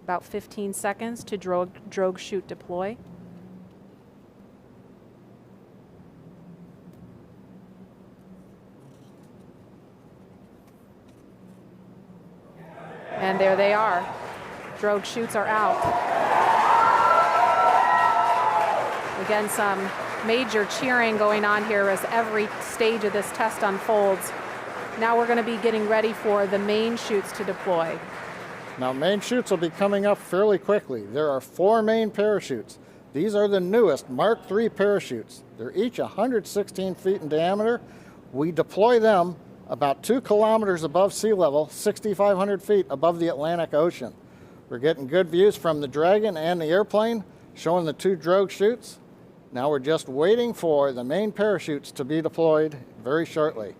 About 15 seconds to drogue chute deploy. And there they are. Drogue chutes are out. Again, some major cheering going on here as every stage of this test unfolds. Now we're going to be getting ready for the main chutes to deploy. Now, main chutes will be coming up fairly quickly. There are 4 main parachutes. These are the newest Mark III parachutes. They're each 116 feet in diameter. We deploy them about 2 kilometers above sea level, 6,500 feet above the Atlantic Ocean. We're getting good views from the Dragon and the airplane, showing the 2 drogue chutes. Now we're just waiting for the main parachutes to be deployed very shortly.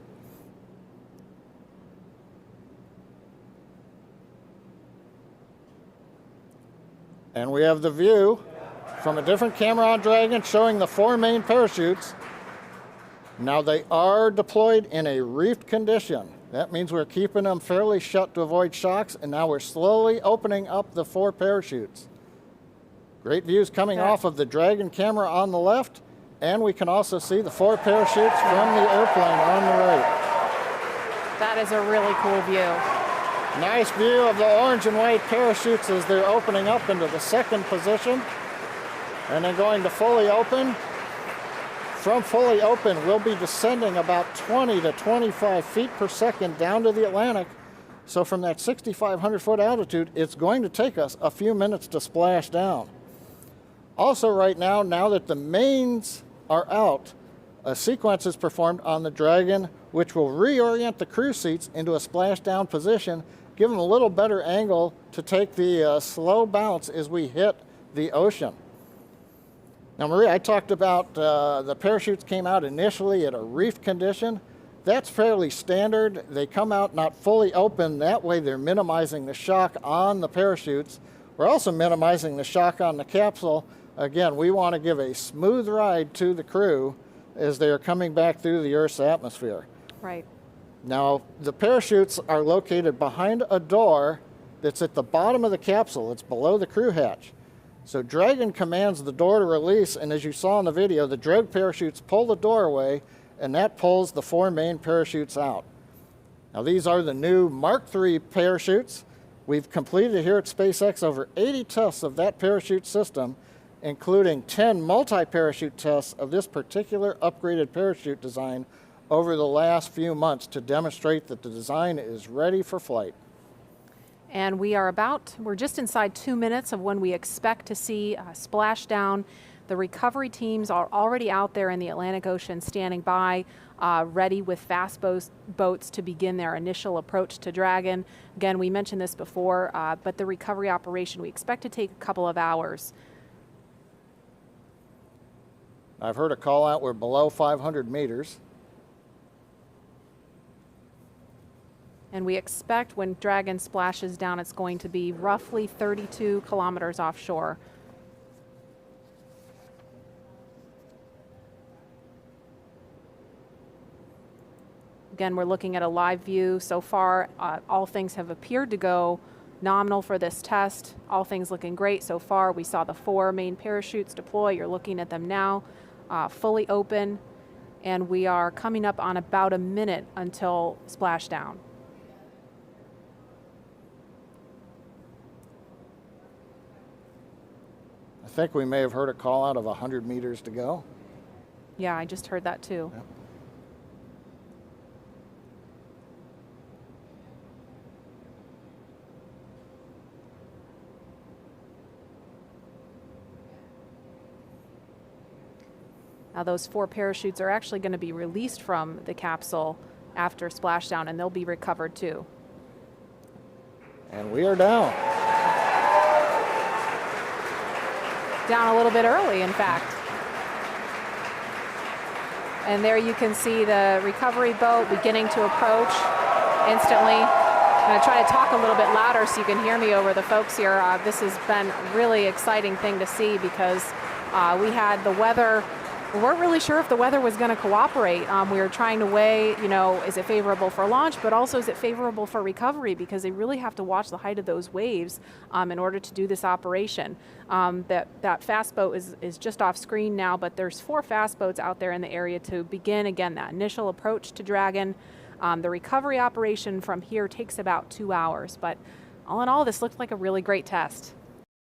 And we have the view from a different camera on Dragon showing the 4 main parachutes. Now they are deployed in a reefed condition. That means we're keeping them fairly shut to avoid shocks, and now we're slowly opening up the 4 parachutes. Great views coming off of the Dragon camera on the left, and we can also see the 4 parachutes from the airplane on the right. That is a really cool view. Nice view of the orange and white parachutes as they're opening up into the 2nd position, and then going to fully open. From fully open, we'll be descending about 20 to 25 feet per second down to the Atlantic. So from that 6,500 foot altitude, it's going to take us a few minutes to splash down. Also right now that the mains are out, a sequence is performed on the Dragon, which will reorient the crew seats into a splashdown position, give them a little better angle to take the slow bounce as we hit the ocean. Now, Maria, I talked about the parachutes came out initially at a reefed condition. That's fairly standard. They come out not fully open. That way they're minimizing the shock on the parachutes. We're also minimizing the shock on the capsule. Again, we want to give a smooth ride to the crew as they are coming back through the Earth's atmosphere. Right. Now, the parachutes are located behind a door that's at the bottom of the capsule. It's below the crew hatch. So Dragon commands the door to release, and as you saw in the video, the drogue parachutes pull the door away, and that pulls the 4 main parachutes out. Now, these are the new Mark III parachutes. We've completed here at SpaceX over 80 tests of that parachute system, including 10 multi-parachute tests of this particular upgraded parachute design over the last few months to demonstrate that the design is ready for flight. And we're just inside 2 minutes of when we expect to see splashdown. The recovery teams are already out there in the Atlantic Ocean standing by, ready with fast boats to begin their initial approach to Dragon. Again, we mentioned this before, but the recovery operation we expect to take a couple of hours. I've heard a call out we're below 500 meters. And we expect when Dragon splashes down, it's going to be roughly 32 kilometers offshore. Again, we're looking at a live view. So far, all things have appeared to go nominal for this test. All things looking great so far. We saw the 4 main parachutes deploy. You're looking at them now, fully open. And we are coming up on about a minute until splashdown. I think we may have heard a call out of 100 meters to go. Yeah, I just heard that too. Yep. Now those 4 parachutes are actually going to be released from the capsule after splashdown, and they'll be recovered too. And we are down. Down a little bit early, in fact. And there you can see the recovery boat beginning to approach instantly. I'm going to try to talk a little bit louder so you can hear me over the folks here. This has been a really exciting thing to see because we had the weather We weren't really sure if the weather was going to cooperate. We were trying to weigh, is it favorable for launch, but also is it favorable for recovery, because they really have to watch the height of those waves in order to do this operation. That fast boat is just off screen now, but there's 4 fast boats out there in the area to begin, again, that initial approach to Dragon. The recovery operation from here takes about 2 hours, but all in all, this looked like a really great test.